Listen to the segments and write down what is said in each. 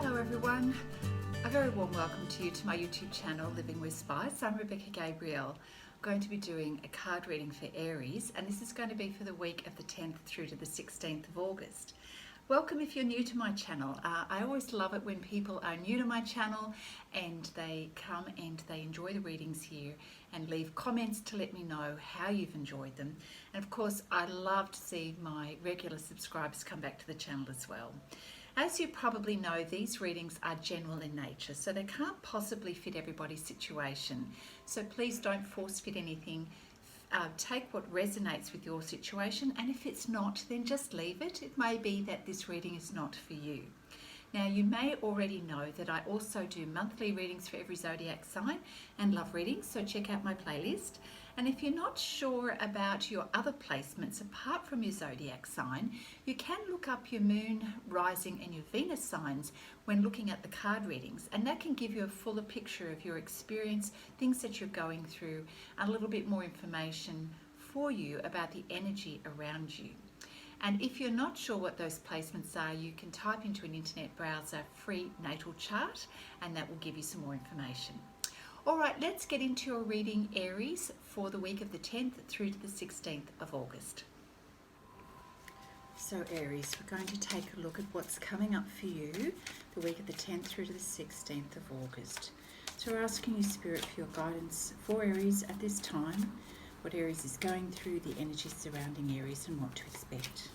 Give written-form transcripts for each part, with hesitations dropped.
Hello everyone, a very warm welcome to you to my YouTube channel Living with Spice. I'm Rebecca Gabriel. I'm going to be doing a card reading for Aries, and this is going to be for the week of the 10th through to the 16th of August. Welcome if you're new to my channel. I always love it when people are new to my channel and they come and they enjoy the readings here and leave comments to let me know how you've enjoyed them. And of course, I love to see my regular subscribers come back to the channel as well. As you probably know, these readings are general in nature, so they can't possibly fit everybody's situation. So please don't force fit anything. Take what resonates with your situation, and if it's not, then just leave it. It may be that this reading is not for you. Now, you may already know that I also do monthly readings for every zodiac sign and love readings, so check out my playlist. And if you're not sure about your other placements apart from your zodiac sign, you can look up your moon, rising and your Venus signs when looking at the card readings, and that can give you a fuller picture of your experience, things that you're going through, and a little bit more information for you about the energy around you. And if you're not sure what those placements are, you can type into an internet browser free natal chart, and that will give you some more information. All right, let's get into your reading, Aries, for the week of the 10th through to the 16th of August. So Aries, we're going to take a look at what's coming up for you the week of the 10th through to the 16th of August. So we're asking you, Spirit, for your guidance for Aries at this time, what Aries is going through, the energy surrounding Aries, and what to expect.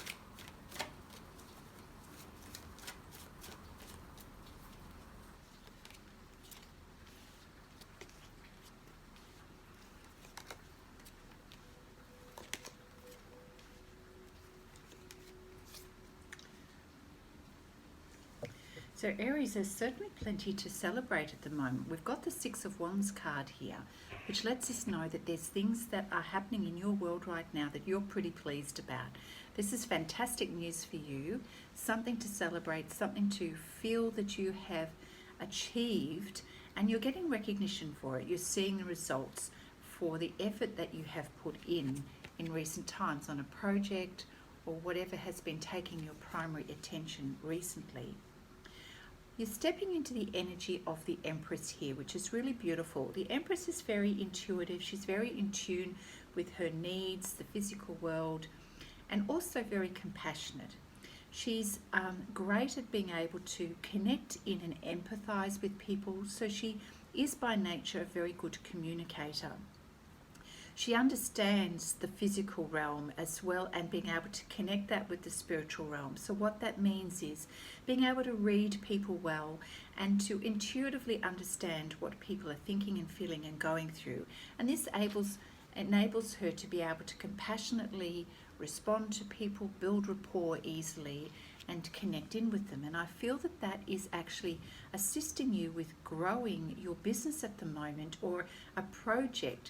So Aries, there's certainly plenty to celebrate at the moment. We've got the Six of Wands card here, which lets us know that there's things that are happening in your world right now that you're pretty pleased about. This is fantastic news for you, something to celebrate, something to feel that you have achieved, and you're getting recognition for it. You're seeing the results for the effort that you have put in recent times on a project or whatever has been taking your primary attention recently. You're stepping into the energy of the Empress here, which is really beautiful. The Empress is very intuitive. She's very in tune with her needs, the physical world, and also very compassionate. She's great at being able to connect in and empathize with people, so she is by nature a very good communicator. She understands the physical realm as well, and being able to connect that with the spiritual realm. So what that means is being able to read people well and to intuitively understand what people are thinking and feeling and going through. And this enables her to be able to compassionately respond to people, build rapport easily, and connect in with them. And I feel that that is actually assisting you with growing your business at the moment, or a project.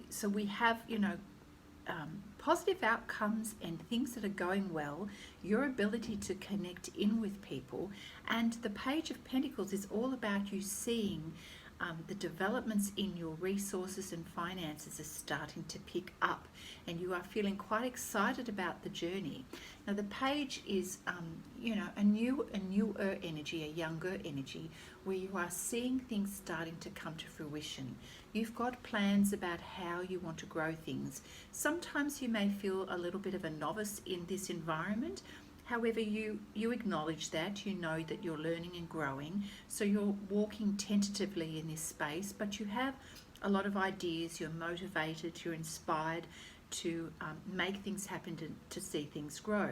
So we have, positive outcomes and things that are going well, your ability to connect in with people. And the Page of Pentacles is all about you seeing the developments in your resources and finances are starting to pick up, and you are feeling quite excited about the journey. Now the page is a newer energy, a younger energy, where you are seeing things starting to come to fruition. You've got plans about how you want to grow things. Sometimes you may feel a little bit of a novice in this environment. However, you acknowledge that, you know that you're learning and growing, so you're walking tentatively in this space, but you have a lot of ideas, you're motivated, you're inspired to make things happen, to see things grow.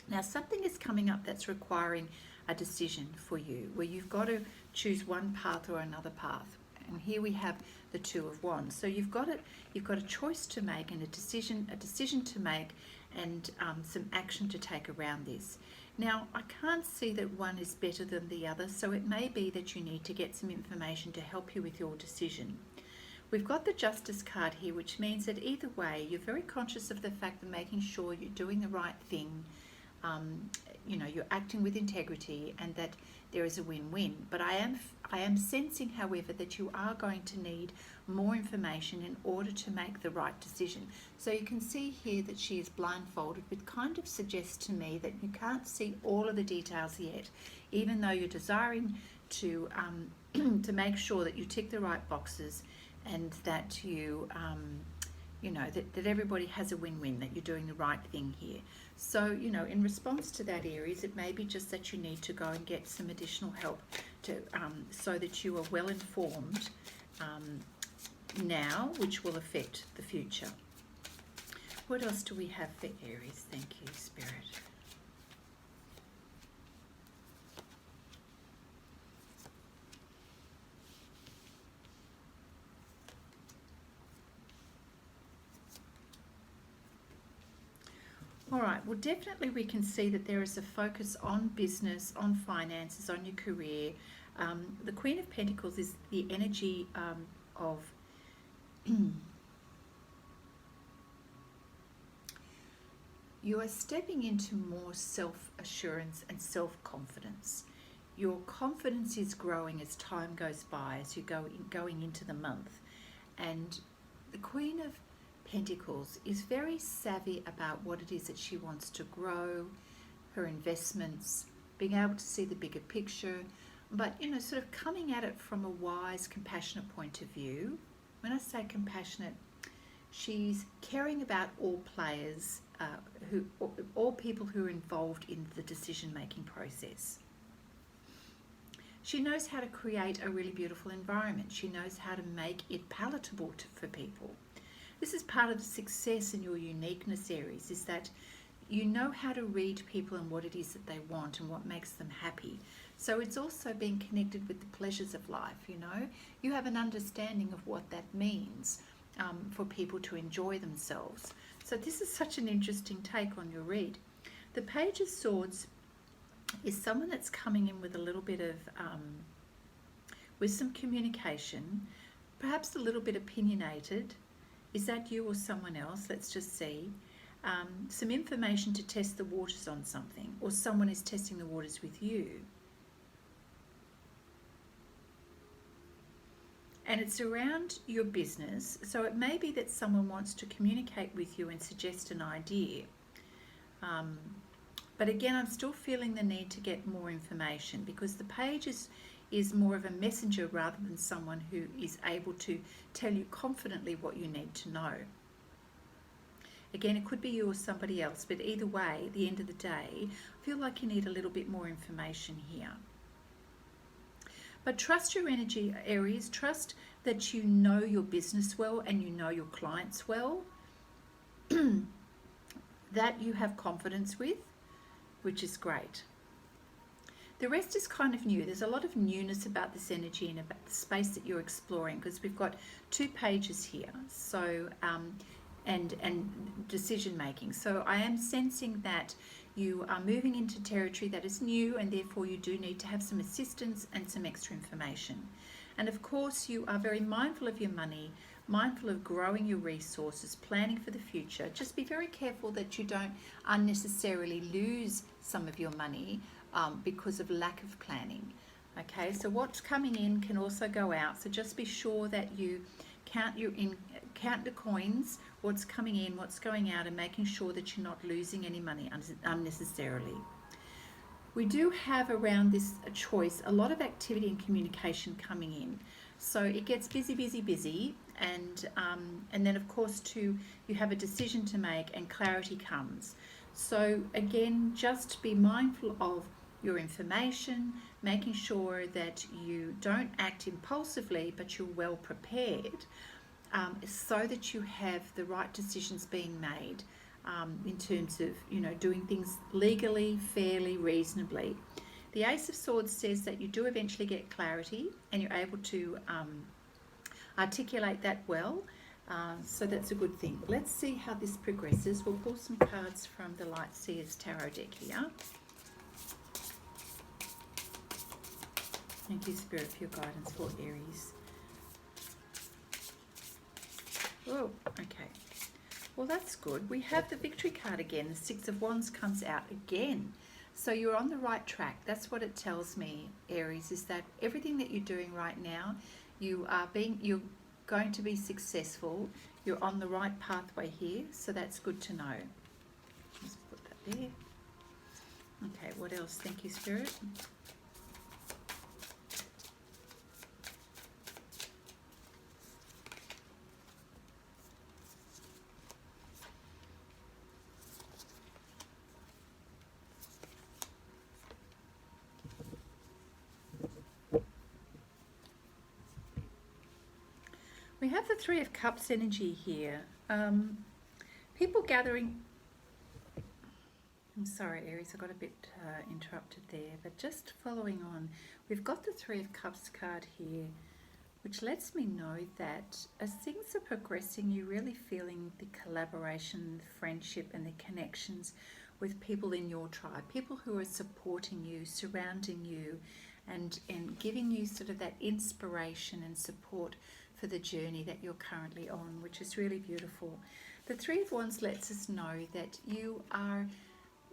Now, something is coming up that's requiring a decision for you, where you've got to choose one path or another path. And here we have the Two of Wands. So you've got a choice to make, and a decision to make, and some action to take around this. Now, I can't see that one is better than the other, so it may be that you need to get some information to help you with your decision. We've got the Justice card here, which means that either way, you're very conscious of the fact that making sure you're doing the right thing, you know, you're acting with integrity and that there is a win-win. But I am sensing, however, that you are going to need more information in order to make the right decision. So you can see here that she is blindfolded, which kind of suggests to me that you can't see all of the details yet, even though you're desiring to to make sure that you tick the right boxes and that you you know, that everybody has a win-win, that you're doing the right thing here. So, you know, in response to that, Aries, it may be just that you need to go and get some additional help to so that you are well informed now, which will affect the future. What else do we have for Aries? Thank you, Spirit. All right, well, definitely we can see that there is a focus on business, on finances, on your career. The Queen of Pentacles is the energy of you are stepping into more self-assurance and self-confidence. Your confidence is growing as time goes by, as you going into the month. And the Queen of Pentacles is very savvy about what it is that she wants to grow, her investments, being able to see the bigger picture, but, you know, sort of coming at it from a wise, compassionate point of view. When I say compassionate, she's caring about all players, all people who are involved in the decision-making process. She knows how to create a really beautiful environment. She knows how to make it palatable for people. This is part of the success in your uniqueness, Aries, is that you know how to read people and what it is that they want and what makes them happy. So it's also being connected with the pleasures of life, you know. You have an understanding of what that means for people to enjoy themselves. So this is such an interesting take on your read. The Page of Swords is someone that's coming in with a little bit of, with some communication, perhaps a little bit opinionated. Is that you or someone else? Let's just see. Some information to test the waters on something, or someone is testing the waters with you. And it's around your business, so it may be that someone wants to communicate with you and suggest an idea. But again, I'm still feeling the need to get more information, because the Page is more of a messenger rather than someone who is able to tell you confidently what you need to know. Again, it could be you or somebody else, but either way, at the end of the day, I feel like you need a little bit more information here. But trust your energy, Aries. Trust that you know your business well and you know your clients well, that you have confidence with, which is great. The rest is kind of new. There's a lot of newness about this energy and about the space that you're exploring, because we've got two pages here. So, and decision making. So I am sensing that you are moving into territory that is new, and therefore you do need to have some assistance and some extra information. And of course, you are very mindful of your money, mindful of growing your resources, planning for the future. Just be very careful that you don't unnecessarily lose some of your money because of lack of planning. Okay, so what's coming in can also go out. So just be sure that you count the coins, what's coming in, what's going out, and making sure that you're not losing any money unnecessarily. We do have around this choice a lot of activity and communication coming in. So it gets busy, and then of course too, you have a decision to make and clarity comes. So again, just be mindful of your information, making sure that you don't act impulsively, but you're well prepared, so that you have the right decisions being made in terms of, you know, doing things legally, fairly, reasonably. The Ace of Swords says that you do eventually get clarity and you're able to articulate that well. So that's a good thing. Let's see how this progresses. We'll pull some cards from the Light Seers Tarot deck here. Thank you, Spirit, for your guidance for Aries. Oh, okay. Well, that's good. We have the victory card again. The Six of Wands comes out again. So you're on the right track. That's what it tells me, Aries, is that everything that you're doing right now, you're going to be successful. You're on the right pathway here. So that's good to know. Let's put that there. Okay, what else? Thank you, Spirit. We have the Three of Cups energy here. People gathering. I'm sorry, Aries, I got a bit interrupted there, but just following on, we've got the Three of Cups card here, which lets me know that as things are progressing, you're really feeling the collaboration, the friendship, and the connections with people in your tribe, people who are supporting you, surrounding you, and giving you sort of that inspiration and support for the journey that you're currently on, which is really beautiful. The Three of Wands lets us know that you are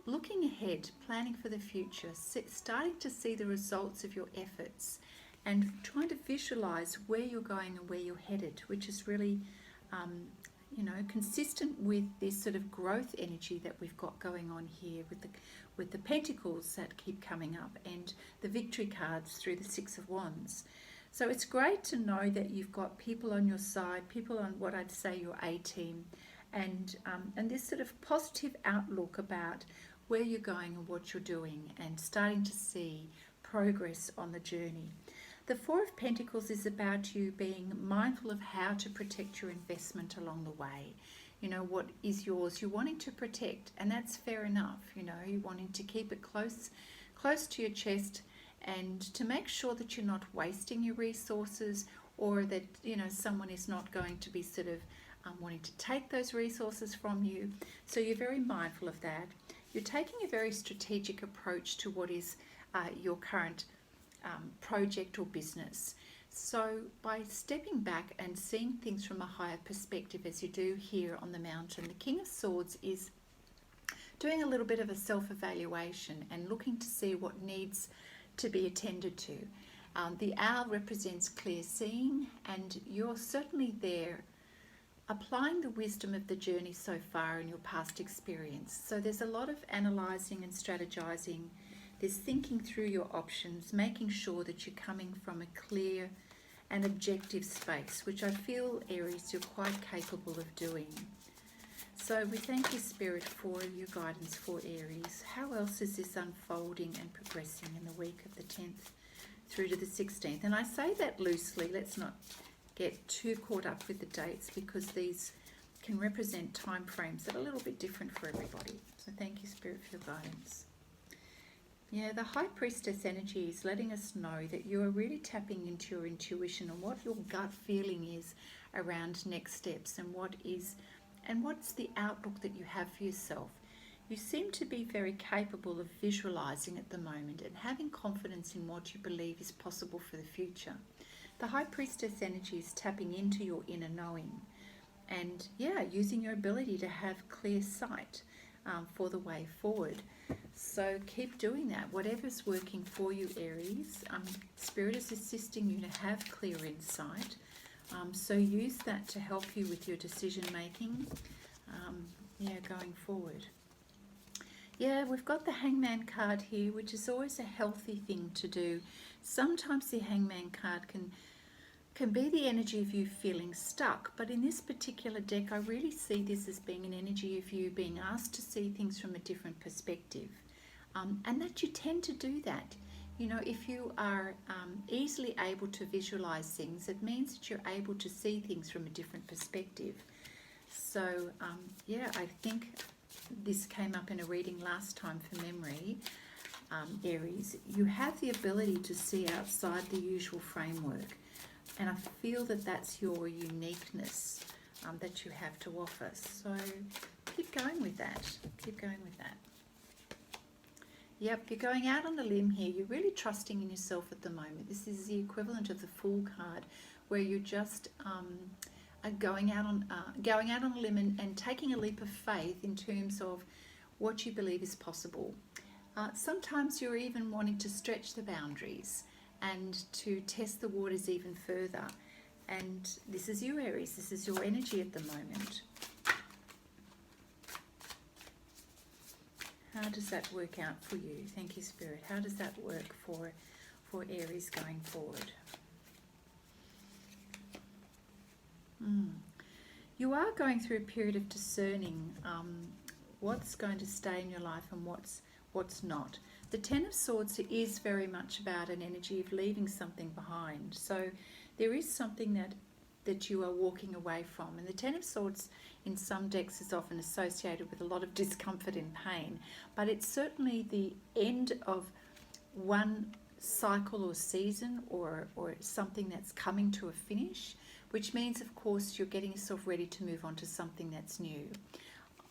looking ahead, planning for the future, starting to see the results of your efforts and trying to visualize where you're going and where you're headed, which is really consistent with this sort of growth energy that we've got going on here with the pentacles that keep coming up and the victory cards through the Six of Wands. So it's great to know that you've got people on your side, people on what I'd say your A-team, and this sort of positive outlook about where you're going and what you're doing, and starting to see progress on the journey. The Four of Pentacles is about you being mindful of how to protect your investment along the way. You know, what is yours, you're wanting to protect, and that's fair enough. You know, you're wanting to keep it close to your chest, and to make sure that you're not wasting your resources, or that, you know, someone is not going to be sort of wanting to take those resources from you. So you're very mindful of that. You're taking a very strategic approach to what is your current project or business. So by stepping back and seeing things from a higher perspective, as you do here on the mountain, the King of Swords is doing a little bit of a self-evaluation and looking to see what needs to be attended to. The owl represents clear seeing, and you're certainly there applying the wisdom of the journey so far in your past experience. So there's a lot of analysing and strategizing. There's thinking through your options, making sure that you're coming from a clear and objective space, which I feel, Aries, you're quite capable of doing. So we thank you, Spirit, for your guidance for Aries. How else is this unfolding and progressing in the week of the 10th through to the 16th? And I say that loosely. Let's not get too caught up with the dates, because these can represent time frames that are a little bit different for everybody. So thank you, Spirit, for your guidance. Yeah, the High Priestess energy is letting us know that you are really tapping into your intuition and what your gut feeling is around next steps, and what's the outlook that you have for yourself. You seem to be very capable of visualizing at the moment and having confidence in what you believe is possible for the future. The High Priestess energy is tapping into your inner knowing and, using your ability to have clear sight for the way forward. So keep doing that. Whatever's working for you, Aries, Spirit is assisting you to have clear insight. So use that to help you with your decision making, going forward. Yeah, we've got the Hangman card here, which is always a healthy thing to do. Sometimes the Hangman card can be the energy of you feeling stuck, but in this particular deck, I really see this as being an energy of you being asked to see things from a different perspective, and that you tend to do that. You know, if you are easily able to visualize things, it means that you're able to see things from a different perspective. So, I think this came up in a reading last time for memory, Aries. You have the ability to see outside the usual framework, and I feel that that's your uniqueness that you have to offer. So keep going with that. Keep going with that. Yep, you're going out on a limb here. You're really trusting in yourself at the moment. This is the equivalent of the Fool card, where you're just going out on a limb and taking a leap of faith in terms of what you believe is possible. Sometimes you're even wanting to stretch the boundaries and to test the waters even further. And this is you, Aries. This is your energy at the moment. How does that work out for you? Thank you, Spirit. How does that work for Aries going forward? You are going through a period of discerning what's going to stay in your life and what's not. The Ten of Swords is very much about an energy of leaving something behind. So there is something that you are walking away from. And the Ten of Swords in some decks is often associated with a lot of discomfort and pain. But it's certainly the end of one cycle or season or something that's coming to a finish, which means, of course, you're getting yourself ready to move on to something that's new.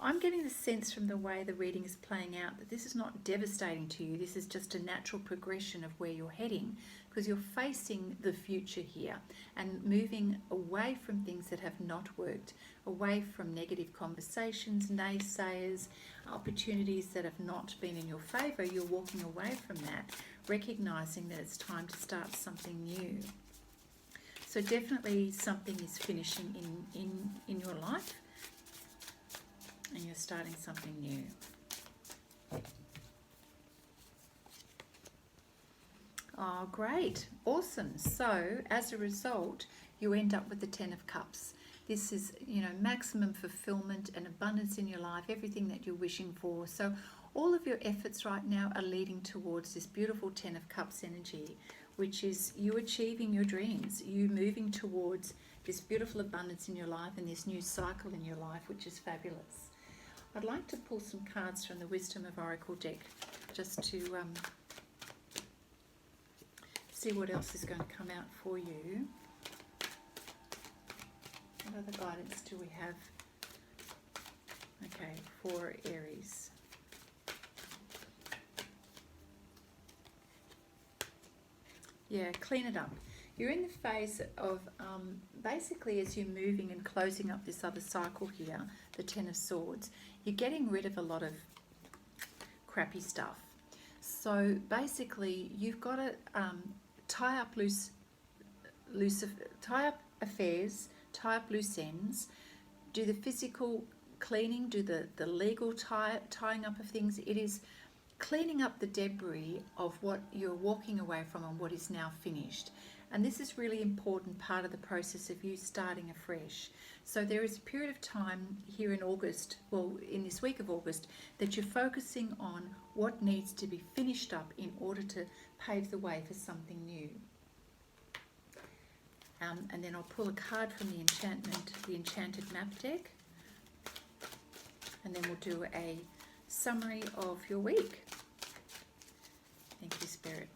I'm getting the sense from the way the reading is playing out that this is not devastating to you. This is just a natural progression of where you're heading, because you're facing the future here and moving away from things that have not worked, away from negative conversations, naysayers, opportunities that have not been in your favour. You're walking away from that, recognising that it's time to start something new. So definitely something is finishing in your life, and you're starting something new. Oh, great. Awesome. So as a result, you end up with the Ten of Cups. This is, maximum fulfillment and abundance in your life, everything that you're wishing for. So all of your efforts right now are leading towards this beautiful Ten of Cups energy, which is you achieving your dreams, you moving towards this beautiful abundance in your life and this new cycle in your life, which is fabulous. I'd like to pull some cards from the Wisdom of Oracle deck just to see what else is going to come out for you. What other guidance do we have? Okay, for Aries. Yeah, clean it up. You're in the phase of basically as you're moving and closing up this other cycle here, the Ten of Swords, you're getting rid of a lot of crappy stuff. So basically you've got to tie up affairs, tie up loose ends, do the physical cleaning, do the legal tying up of things. It is cleaning up the debris of what you're walking away from and what is now finished. And this is really important part of the process of you starting afresh. So there is a period of time here in August, well, in this week of August, that you're focusing on what needs to be finished up in order to pave the way for something new. And then I'll pull a card from the Enchanted Map deck. And then we'll do a summary of your week. Thank you, Spirit.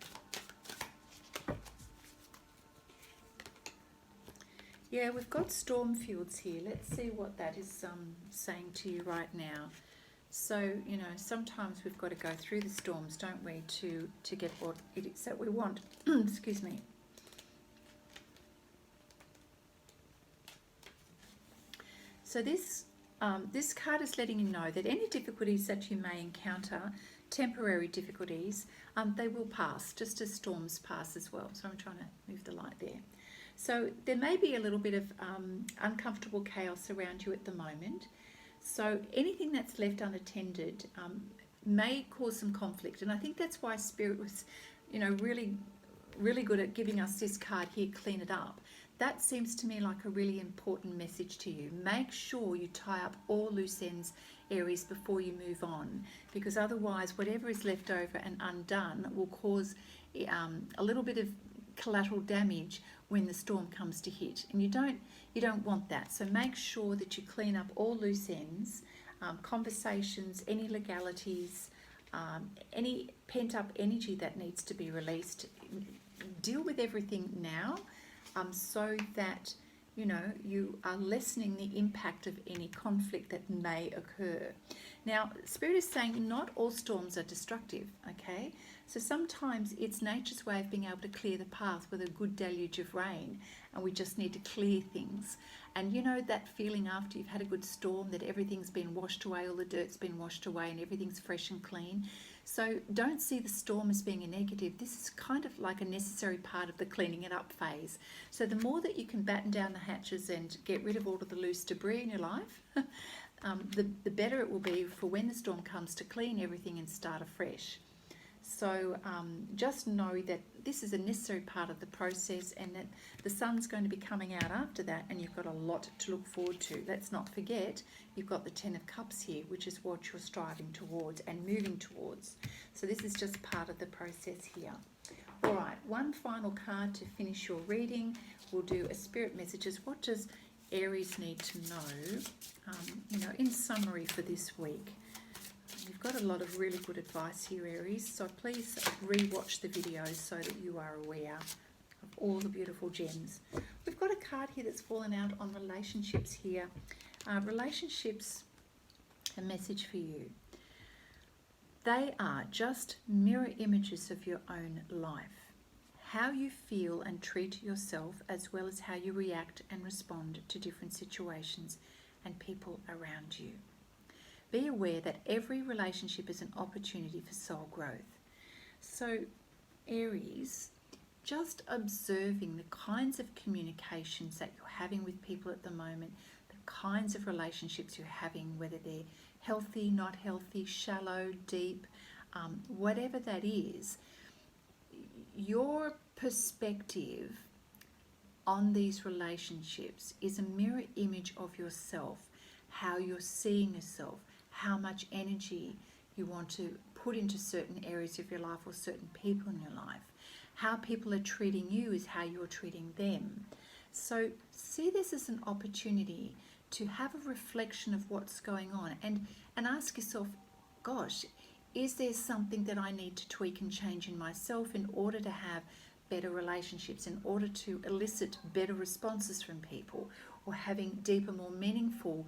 Yeah, we've got storm fields here. Let's see what that is saying to you right now. So, sometimes we've got to go through the storms, don't we, to get what it is that we want. Excuse me. So this card is letting you know that any difficulties that you may encounter, temporary difficulties, they will pass, just as storms pass as well. So I'm trying to move the light there. So there may be a little bit of uncomfortable chaos around you at the moment. So anything that's left unattended may cause some conflict. And I think that's why Spirit was, really, really good at giving us this card here, clean it up. That seems to me like a really important message to you. Make sure you tie up all loose ends, Aries, before you move on, because otherwise whatever is left over and undone will cause a little bit of collateral damage when the storm comes to hit, and you don't want that. So make sure that you clean up all loose ends, conversations, any legalities, any pent up energy that needs to be released. Deal with everything now, so that you are lessening the impact of any conflict that may occur. Now, Spirit is saying not all storms are destructive, okay? So sometimes it's nature's way of being able to clear the path with a good deluge of rain, and we just need to clear things. And you know that feeling after you've had a good storm that everything's been washed away, all the dirt's been washed away and everything's fresh and clean. So don't see the storm as being a negative. This is kind of like a necessary part of the cleaning it up phase. So the more that you can batten down the hatches and get rid of all of the loose debris in your life, the better it will be for when the storm comes to clean everything and start afresh. So just know that this is a necessary part of the process, and that the sun's going to be coming out after that, and you've got a lot to look forward to. Let's not forget, you've got the 10 of Cups here, which is what you're striving towards and moving towards. So this is just part of the process here. All right, one final card to finish your reading. We'll do a spirit messages. What does Aries need to know, in summary for this week? You've got a lot of really good advice here, Aries, so please re-watch the videos so that you are aware of all the beautiful gems. We've got a card here that's fallen out on relationships here. Relationships, a message for you. They are just mirror images of your own life. How you feel and treat yourself, as well as how you react and respond to different situations and people around you. Be aware that every relationship is an opportunity for soul growth. So, Aries, just observing the kinds of communications that you're having with people at the moment, the kinds of relationships you're having, whether they're healthy, not healthy, shallow, deep, whatever that is, your perspective on these relationships is a mirror image of yourself, how you're seeing yourself, how much energy you want to put into certain areas of your life or certain people in your life. How people are treating you is how you're treating them. So see this as an opportunity to have a reflection of what's going on, and ask yourself, gosh, is there something that I need to tweak and change in myself in order to have better relationships, in order to elicit better responses from people, or having deeper, more meaningful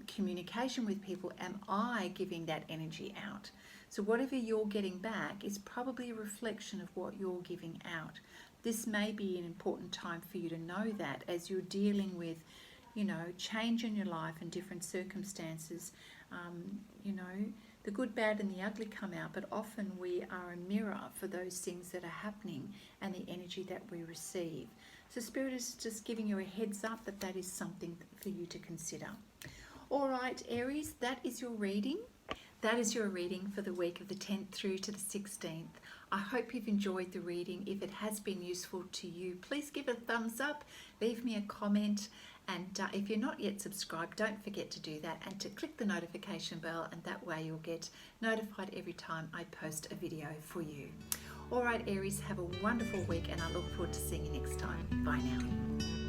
communication with people? Am I giving that energy out? So whatever you're getting back is probably a reflection of what you're giving out. This may be an important time for you to know that as you're dealing with, change in your life and different circumstances. The good, bad and the ugly come out, but often we are a mirror for those things that are happening and the energy that we receive. So Spirit is just giving you a heads up that that is something for you to consider. All right, Aries, that is your reading. That is your reading for the week of the 10th through to the 16th. I hope you've enjoyed the reading. If it has been useful to you, please give it a thumbs up, leave me a comment, and if you're not yet subscribed, don't forget to do that and to click the notification bell, and that way you'll get notified every time I post a video for you. All right, Aries, have a wonderful week, and I look forward to seeing you next time. Bye now.